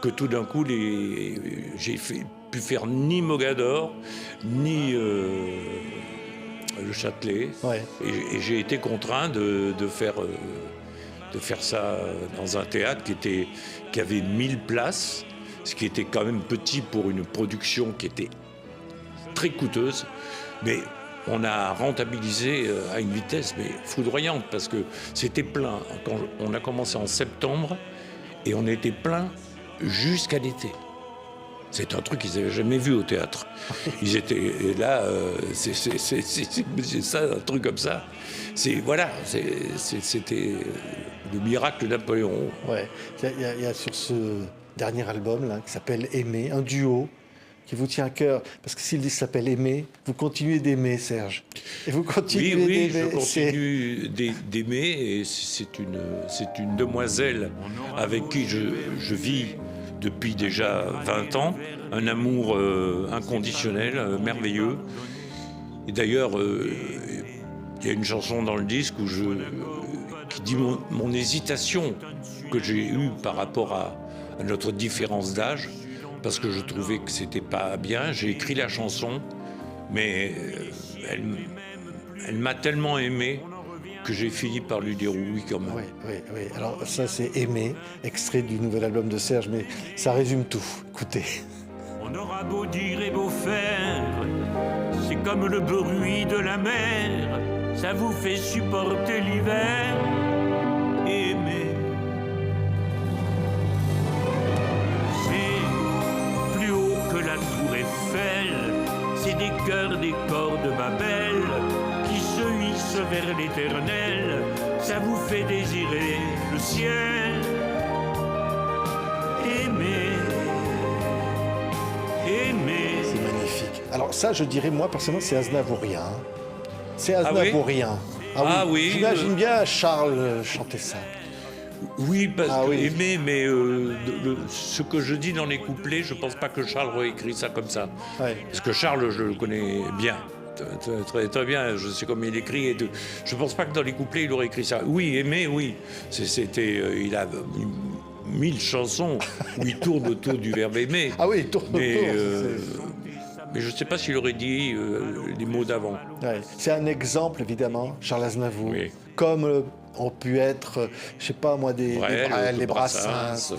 que tout d'un coup, j'ai pu faire ni Mogador, ni le Châtelet. Ouais. Et j'ai été contraint de faire ça dans un théâtre qui avait 1000 places, ce qui était quand même petit pour une production qui était très coûteuse. Mais on a rentabilisé à une vitesse mais foudroyante parce que c'était plein. Quand on a commencé en septembre et on était plein jusqu'à l'été. C'est un truc qu'ils n'avaient jamais vu au théâtre. Ils étaient et là, c'est ça, un truc comme ça. C'était le miracle de Napoléon. Ouais. Il y a sur ce dernier album là, qui s'appelle Aimer, un duo qui vous tient à cœur. Parce que s'il s'appelle Aimer, vous continuez d'aimer, Serge. Et vous continuez Oui, d'aimer. je continue d'aimer. Et c'est une demoiselle avec qui je vis depuis déjà 20 ans. Un amour inconditionnel, merveilleux. Et d'ailleurs, il y a une chanson dans le disque qui dit mon hésitation que j'ai eue par rapport à notre différence d'âge, parce que je trouvais que c'était pas bien. J'ai écrit la chanson, mais elle m'a tellement aimé que j'ai fini par lui dire oui quand même. Oui. Alors ça, c'est Aimer, extrait du nouvel album de Serge, mais ça résume tout. Écoutez. On aura beau dire et beau faire, c'est comme le bruit de la mer, ça vous fait supporter l'hiver. Aimer, c'est plus haut que la tour Eiffel, c'est des cœurs, des corps de Babel qui se hissent vers l'éternel, ça vous fait désirer le ciel. Aimer. C'est magnifique. Alors ça, je dirais, moi, personnellement, c'est aznavourien. Hein. C'est Ah oui aznavourien. Ah oui, J'imagine bien Charles chanter ça. Oui, parce Ah que oui. aimer, mais ce que je dis dans les couplets, je pense pas que Charles aurait écrit ça comme ça. Ouais. Parce que Charles, je le connais bien. Très bien, je sais comment il écrit. Et je pense pas que dans les couplets, il aurait écrit ça. Oui, aimer, oui. Il a 1000 chansons où il tourne autour du verbe aimer. Ah oui, tourne Mais, autour. mais je ne sais pas s'il aurait dit les mots d'avant. Ouais. C'est un exemple, évidemment, Charles Aznavour. Oui. Comme ont pu être, je sais pas moi, des Brel, les Brassens.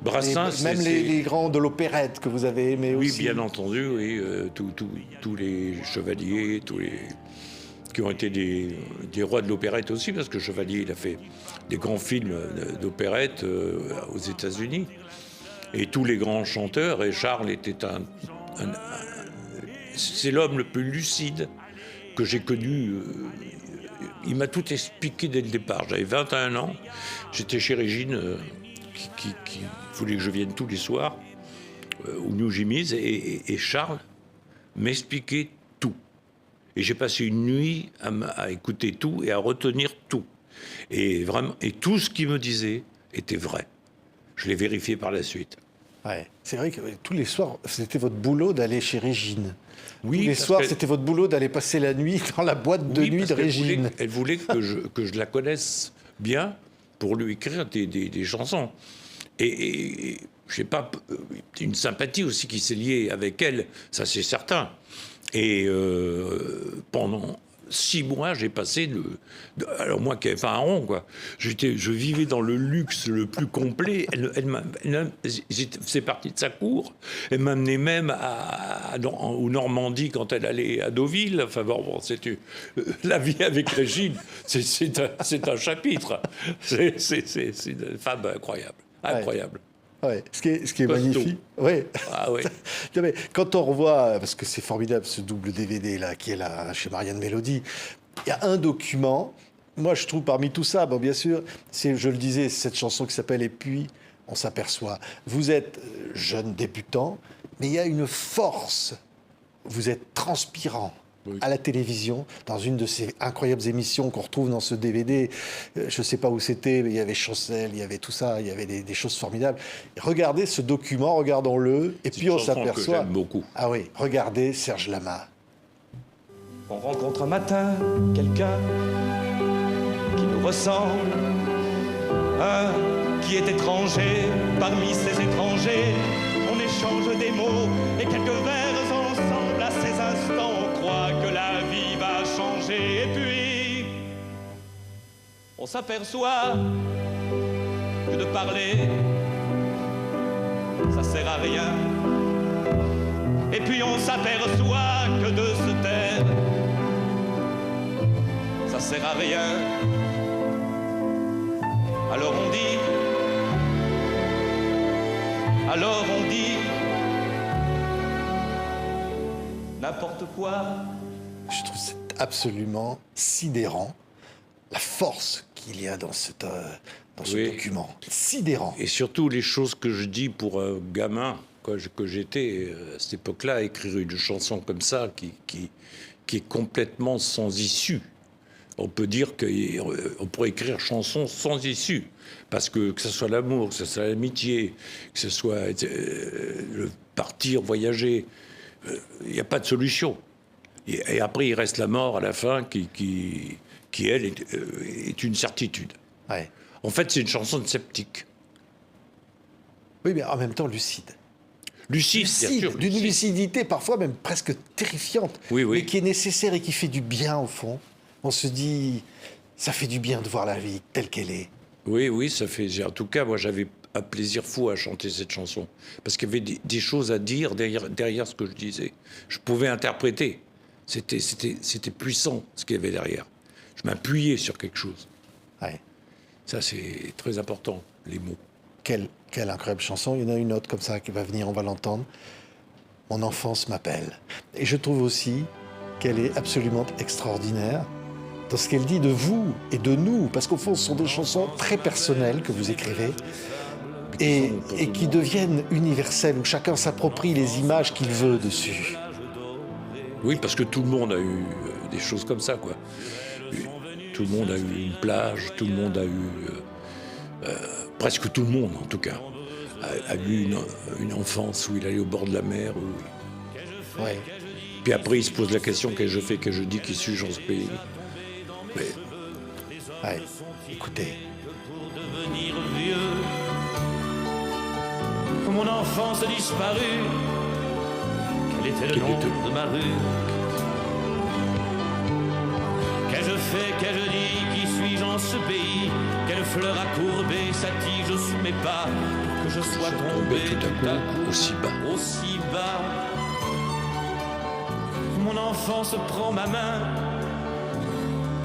Brassens, même c'est- les grands de l'opérette que vous avez aimés Oui, aussi. bien entendu, oui. Tous les chevaliers, qui ont été des rois de l'opérette aussi, parce que Chevalier, il a fait des grands films d'opérette aux États-Unis. Et tous les grands chanteurs, et Charles était c'est l'homme le plus lucide que j'ai connu il m'a tout expliqué dès le départ. J'avais 21 ans, j'étais chez Régine, qui voulait que je vienne tous les soirs, au New Jimmy's, et Charles m'expliquait tout. Et j'ai passé une nuit à écouter tout et à retenir tout. Et vraiment, et tout ce qu'il me disait était vrai. Je l'ai vérifié par la suite. Ouais. C'est vrai que tous les soirs, c'était votre boulot d'aller chez Régine. Oui, tous les parce soirs, que- c'était votre boulot d'aller passer la nuit dans la boîte de Oui, nuit parce de qu'elle Régine. Elle voulait que je la connaisse bien pour lui écrire des chansons. Et je sais pas, une sympathie aussi qui s'est liée avec elle, ça c'est certain. Et pendant 6 mois, j'ai passé alors moi qui n'avais pas un rond, quoi. Je vivais dans le luxe le plus complet. C'est parti de sa cour. Elle m'amenait même aux Normandie quand elle allait à Deauville. Enfin bon, la vie avec Régine, c'est un chapitre. C'est une femme incroyable. Incroyable. Ouais. Ce qui est Costaud. magnifique. Ouais. Ah ouais. Non, mais quand on revoit, parce que c'est formidable ce double DVD là, qui est là chez Marianne Mélodie, il y a un document, moi je trouve parmi tout ça, bon bien sûr, c'est, je le disais, cette chanson qui s'appelle « Et puis on s'aperçoit ». Vous êtes jeune débutant, mais il y a une force, vous êtes transpirant. Oui. À la télévision, dans une de ces incroyables émissions qu'on retrouve dans ce DVD. Je ne sais pas où c'était, mais il y avait Chancel, il y avait tout ça, il y avait des choses formidables. Regardez ce document, regardons-le, et puis une on chanson que s'aperçoit... j'aime beaucoup. Ah oui, regardez Serge Lama. On rencontre un matin quelqu'un qui nous ressemble, un qui est étranger parmi ces étrangers. On échange des mots et quelques vers ensemble. À ces instants, on croit que la vie va changer. Et puis, on s'aperçoit que de parler, ça sert à rien. Et puis on s'aperçoit que de se taire, ça sert à rien. Alors on dit, n'importe quoi. Je trouve c'est absolument sidérant, la force qu'il y a dans ce Oui. document. Sidérant. Et surtout les choses que je dis pour un gamin que j'étais à cette époque-là, écrire une chanson comme ça qui est complètement sans issue. On peut dire qu'on pourrait écrire chanson sans issue, parce que ce soit l'amour, que ce soit l'amitié, que ce soit le partir, voyager, il n'y a pas de solution. Et après, il reste la mort à la fin qui elle, est une certitude. Ouais. En fait, c'est une chanson de sceptique. Oui, mais en même temps lucide. Lucide, bien sûr. D'une lucidité parfois même presque terrifiante, Oui, oui. mais qui est nécessaire et qui fait du bien au fond. On se dit, ça fait du bien de voir la vie telle qu'elle est. Oui, ça fait. En tout cas, moi, j'avais un plaisir fou à chanter cette chanson. Parce qu'il y avait des choses à dire derrière ce que je disais. Je pouvais interpréter. C'était puissant, ce qu'il y avait derrière. Je m'appuyais sur quelque chose. Ouais. Ça, c'est très important, les mots. Quelle incroyable chanson. Il y en a une autre comme ça qui va venir, on va l'entendre. Mon enfance m'appelle. Et je trouve aussi qu'elle est absolument extraordinaire dans ce qu'elle dit de vous et de nous, parce qu'au fond, ce sont des chansons très personnelles que vous écrivez et qui deviennent universelles, où chacun s'approprie les images qu'il veut dessus. Oui, parce que tout le monde a eu des choses comme ça, quoi. Tout le monde a eu une plage, tout le monde a eu... presque tout le monde, en tout cas, a eu une enfance où il allait au bord de la mer. Ouais. Puis après, il se pose la question, qu'est-ce que je fais, qu'est-ce que je dis, qui suis-je dans ce pays. Mais Ouais. Écoutez. Pour devenir vieux, que mon enfance disparue, quel était le Quel nom était- de ma rue? Qu'ai-je fait, qu'ai-je dit, qui suis-je en ce pays? Quelle fleur a courbé sa tige sous mes pas pour que je sois tombé tout à coup, aussi bas. aussi bas? Mon enfance prend ma main,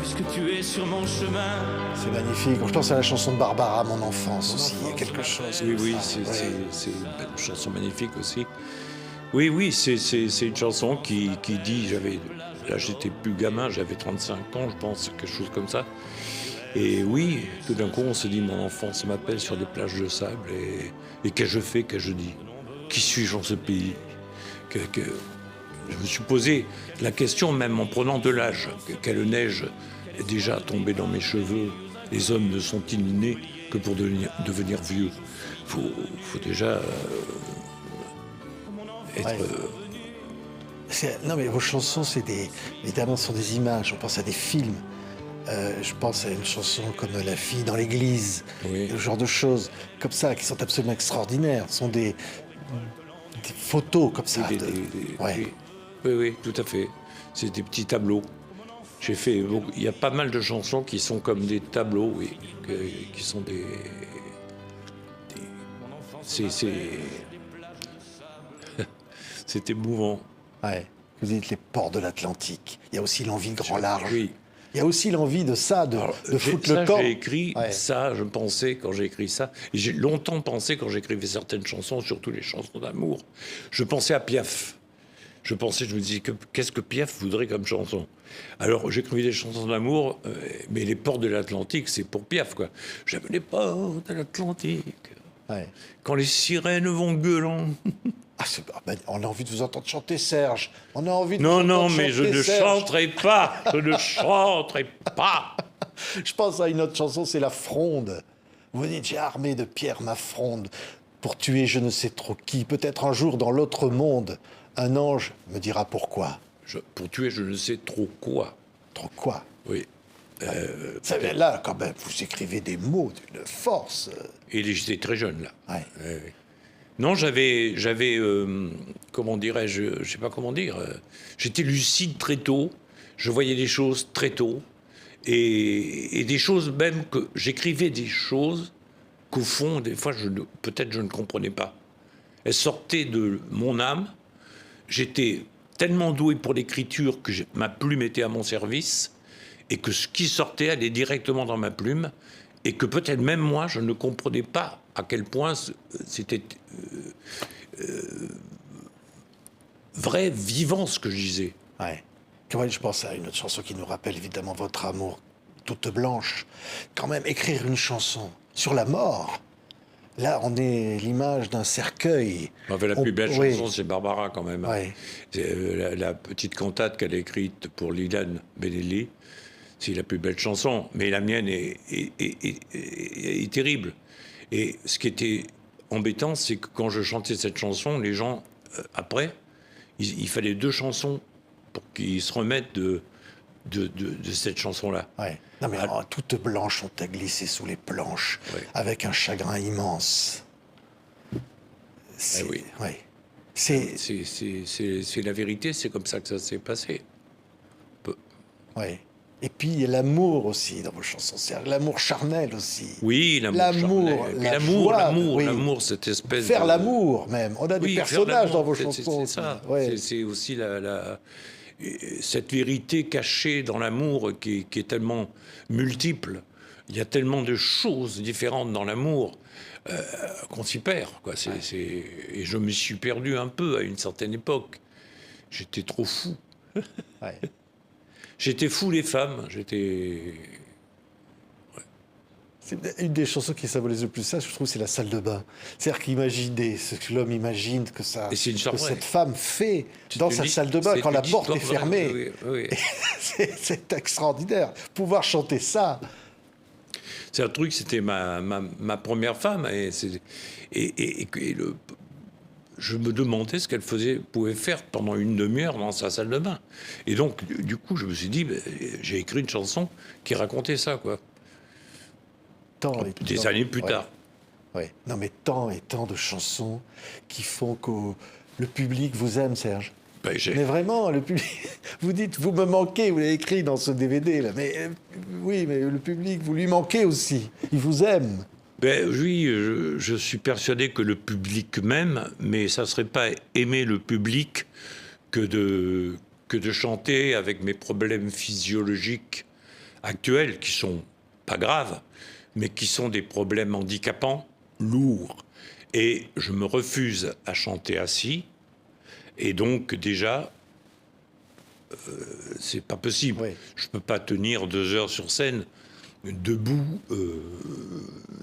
puisque tu es sur mon chemin. C'est magnifique. Je pense à la chanson de Barbara, Mon enfance aussi. Il y a quelque chose. Oui, comme ça. Ouais. c'est une chanson magnifique aussi. Oui, c'est une chanson qui dit, là, j'étais plus gamin, j'avais 35 ans, je pense, quelque chose comme ça. Et oui, tout d'un coup, on se dit, mon enfance m'appelle sur des plages de sable, et qu'est-ce que je fais, qu'est-ce que je dis? Qui suis-je en ce pays? Je me suis posé la question, même en prenant de l'âge, quelle neige est déjà tombée dans mes cheveux. Les hommes ne sont-ils nés que pour devenir vieux? Faut déjà être... Non, mais vos chansons, évidemment, ce sont des images. On pense à des films. Je pense à une chanson comme La fille dans l'église. Oui. Ce genre de choses comme ça, qui sont absolument extraordinaires. Ce sont des photos comme ça. Ouais. Oui, tout à fait. C'est des petits tableaux. J'ai fait il y a pas mal de chansons qui sont comme des tableaux, oui, qui sont des c'est émouvant. Ouais. Vous dites les ports de l'Atlantique. Il y a aussi l'envie de grand large. Oui. Il y a aussi l'envie de ça, de foutre Ça, le camp. j'ai écrit Ouais. ça, je pensais quand j'ai écrit ça. Et j'ai longtemps pensé quand j'écrivais certaines chansons, surtout les chansons d'amour, je pensais à Piaf. Je me disais, qu'est-ce que Piaf voudrait comme chanson? Alors, j'écrivais des chansons d'amour, mais les ports de l'Atlantique, c'est pour Piaf, quoi. J'aime les ports de l'Atlantique, Ouais. quand les sirènes vont gueulant. On a envie de vous entendre chanter, Serge. On a envie de Non, vous non, entendre mais je chanter, ne Serge. chanterai pas, je ne chanterai pas. Je pense à une autre chanson, c'est La Fronde. Vous dites, j'ai armé de pierre ma fronde pour tuer je ne sais trop qui. Peut-être un jour dans l'autre monde, un ange me dira pourquoi. Pour tuer, je ne sais trop quoi. Trop quoi? Oui. Ça, là, quand même, vous écrivez des mots d'une force. Et j'étais très jeune, là. Ouais. Oui. Non, j'avais comment dirais-je, je sais pas comment dire, j'étais lucide très tôt, je voyais des choses très tôt, et des choses même que j'écrivais des choses qu'au fond, des fois, peut-être je ne comprenais pas. Elles sortaient de mon âme, j'étais tellement doué pour l'écriture que ma plume était à mon service, et que ce qui sortait allait directement dans ma plume, et que peut-être même moi, je ne comprenais pas à quel point c'était vrai, vivant ce que je disais. Ouais. Ouais, je pense à une autre chanson qui nous rappelle évidemment votre amour, Toute blanche. Quand même, écrire une chanson sur la mort, là, on est l'image d'un cercueil. Enfin, la plus belle Oui. chanson, c'est Barbara, quand même. Ouais. C'est, la petite cantate qu'elle a écrite pour Lilan Benelli, c'est la plus belle chanson. Mais la mienne est terrible. Et ce qui était embêtant, c'est que quand je chantais cette chanson, les gens, après, il fallait 2 chansons pour qu'ils se remettent de cette chanson-là. Ouais. Non mais Toute blanche, on t'a glissé sous les planches, Ouais. avec un chagrin immense. oui. Ouais. C'est... C'est la vérité, c'est comme ça que ça s'est passé. Ouais. Et puis il y a l'amour aussi dans vos chansons, c'est l'amour charnel aussi. Oui, L'amour, charnel. la Mais joie, oui. l'amour, cette espèce Faire de... l'amour même. On a des Oui, faire personnages dans l'amour, vos chansons. C'est ça. Ouais. C'est aussi cette vérité cachée dans l'amour qui est tellement multiple. Il y a tellement de choses différentes dans l'amour qu'on s'y perd, quoi. Et je me suis perdu un peu à une certaine époque. J'étais trop fou. Ouais. J'étais fou les femmes. C'est une des chansons qui symbolise le plus ça, je trouve, c'est La salle de bain. C'est-à-dire qu'imaginer ce que l'homme imagine que Et c'est une histoire que vraie. cette femme fait Tu dans te sa dis, salle de bain c'est quand la une porte est histoire fermée. vraie. Oui. C'est extraordinaire. Pouvoir chanter ça. C'est un truc, c'était ma première femme. Je me demandais ce qu'elle pouvait faire pendant une demi-heure dans sa salle de bain. Et donc, du coup, je me suis dit, j'ai écrit une chanson qui racontait ça, quoi. Des années plus tard. Ouais. Non, mais tant et tant de chansons qui font que le public vous aime, Serge. Mais vraiment, le public... Vous dites, vous me manquez, vous l'avez écrit dans ce DVD, là. Mais oui, mais le public, vous lui manquez aussi. Il vous aime. Oui, je suis persuadé que le public m'aime, mais ça ne serait pas aimer le public que de chanter avec mes problèmes physiologiques actuels, qui sont pas graves, mais qui sont des problèmes handicapants, lourds. Et je me refuse à chanter assis. Et donc, déjà, c'est pas possible. Oui. Je peux pas tenir 2 heures sur scène, debout,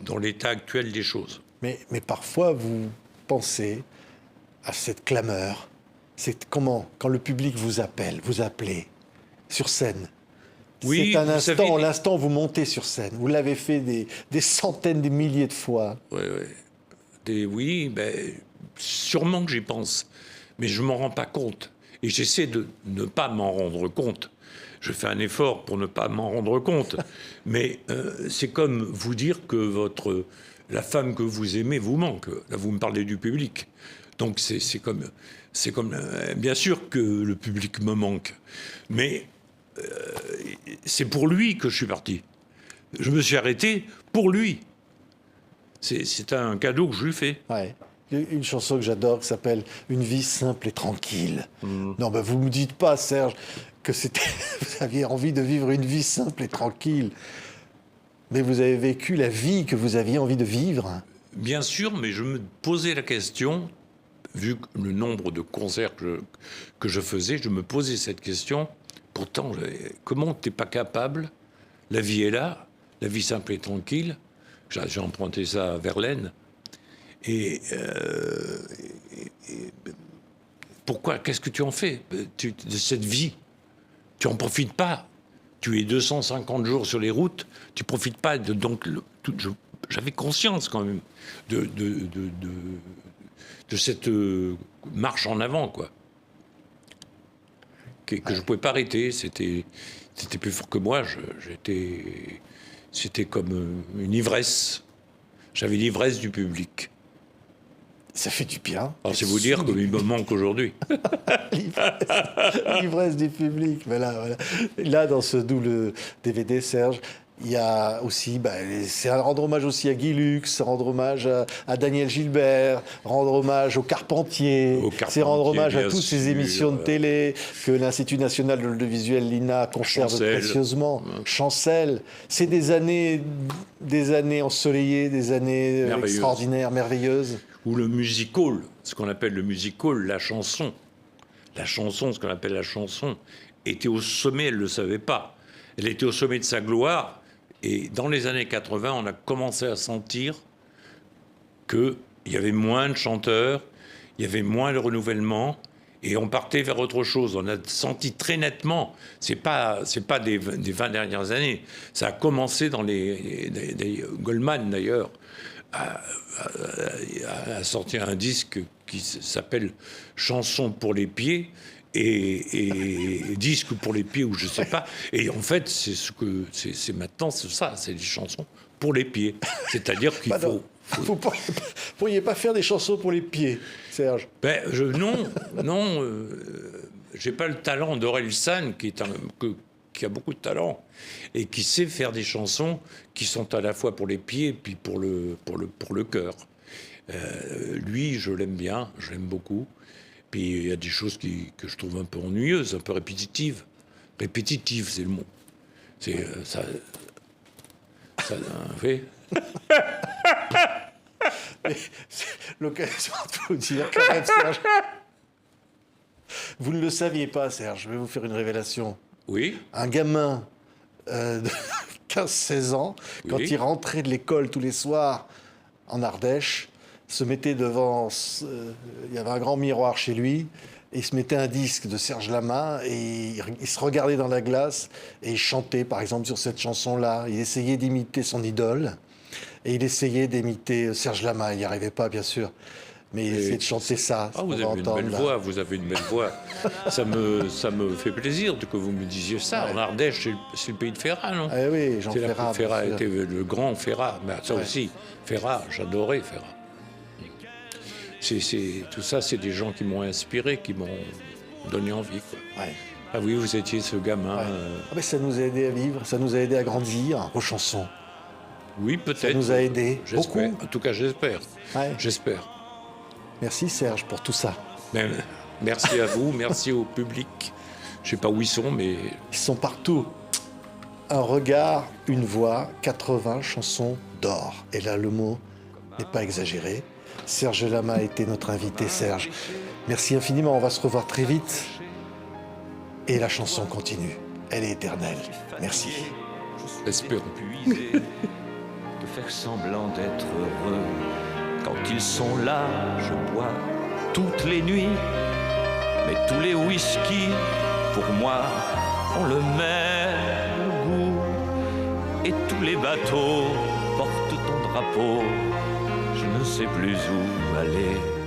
dans l'état actuel des choses. Mais parfois, vous pensez à cette clameur. C'est comment, quand le public vous appelle, vous appelez sur scène. Oui, c'est un vous instant, savez, l'instant où vous montez sur scène. Vous l'avez fait des centaines, des milliers de fois. Oui, sûrement que j'y pense, mais je m'en rends pas compte. Et j'essaie de ne pas m'en rendre compte. Je fais un effort pour ne pas m'en rendre compte. Mais c'est comme vous dire que la femme que vous aimez vous manque. Là, vous me parlez du public. Donc c'est comme bien sûr que le public me manque. Mais c'est pour lui que je suis parti. Je me suis arrêté pour lui. C'est un cadeau que je lui fais. Ouais. Une chanson que j'adore qui s'appelle « Une vie simple et tranquille ». Non, ben vous ne me dites pas, Serge, que vous aviez envie de vivre une vie simple et tranquille. Mais vous avez vécu la vie que vous aviez envie de vivre. Bien sûr, mais je me posais la question, vu le nombre de concerts que je faisais, je me posais cette question. Pourtant, comment t'es pas capable? La vie est là, la vie simple et tranquille. J'ai emprunté ça à Verlaine. Et pourquoi? Qu'est-ce que tu en fais de cette vie? Tu en profites pas. Tu es 250 jours sur les routes. Tu profites pas. J'avais conscience quand même de cette marche en avant, quoi. Que je pouvais pas arrêter. C'était plus fort que moi. C'était comme une ivresse. J'avais l'ivresse du public. Ça fait du bien. Alors c'est vous dire qu'il me manque aujourd'hui. L'ivresse du public. Mais là, dans ce double DVD, Serge, il y a aussi, c'est rendre hommage aussi à Guy Lux, rendre hommage à Daniel Gilbert, rendre hommage aux Carpentier, c'est rendre hommage à toutes ces émissions de télé que l'Institut national de l'audiovisuel, l'INA, conserve Chancel. Précieusement. Chancel. C'est des années ensoleillées, des années extraordinaires, merveilleuses. Ou le music hall, ce qu'on appelle le music hall, la chanson. La chanson, ce qu'on appelle la chanson, était au sommet, elle ne le savait pas. Elle était au sommet de sa gloire. Et dans les années 80, on a commencé à sentir qu'il y avait moins de chanteurs, il y avait moins de renouvellement, et on partait vers autre chose. On a senti très nettement, c'est pas des 20 dernières années, ça a commencé dans les Goldman d'ailleurs, a sorti un disque qui s'appelle Chansons pour les pieds, et disque pour les pieds ou je sais pas. Et en fait, c'est maintenant, c'est ça, c'est des chansons pour les pieds. C'est-à-dire qu'il faut. Vous pourriez pas faire des chansons pour les pieds, Serge? Non, j'ai pas le talent d'Orelsan qui a beaucoup de talent et qui sait faire des chansons qui sont à la fois pour les pieds et puis pour le cœur. Lui, je l'aime bien, je l'aime beaucoup. Puis il y a des choses que je trouve un peu ennuyeuses, un peu répétitives. Répétitive, c'est le mot. C'est ça oui. C'est l'occasion de vous dire quand même, Serge. Vous ne le saviez pas, Serge, je vais vous faire une révélation. Oui. Un gamin de 15-16 ans, quand il rentrait de l'école tous les soirs en Ardèche, se mettait devant... il y avait un grand miroir chez lui, et il se mettait un disque de Serge Lama, et il se regardait dans la glace, et il chantait, par exemple, sur cette chanson-là. Il essayait d'imiter son idole, et il essayait d'imiter Serge Lama. Il n'y arrivait pas, bien sûr. Mais il essayait de chanter ça. Ah, vous avez une belle voix, vous avez une belle voix. ça me fait plaisir que vous me disiez ça. Ouais. En Ardèche, c'est le pays de Ferrat, non? Ah oui, Jean Ferrat. Ferrat était le grand Ferrat. Mais ça aussi, Ferrat, j'adorais Ferrat. Tout ça, c'est des gens qui m'ont inspiré, qui m'ont donné envie, quoi. Ouais. Ah oui, vous étiez ce gamin. Ouais. Ah ben ça nous a aidé à vivre, ça nous a aidé à grandir, aux chansons. Oui, peut-être. Ça nous a aidé beaucoup. En tout cas, j'espère. Ouais. J'espère. Merci Serge pour tout ça. Ben, merci à vous, merci au public. Je sais pas où ils sont, mais... Ils sont partout. Un regard, une voix, 80 chansons d'or. Et là, le mot n'est pas exagéré. Serge Lama a été notre invité, Serge. Merci infiniment, on va se revoir très vite. Et la chanson continue. Elle est éternelle. Merci. Espérons. De faire semblant d'être heureux. Quand ils sont là, je bois toutes les nuits. Mais tous les whisky, pour moi, ont le même goût. Et tous les bateaux portent ton drapeau. Je ne sais plus où aller.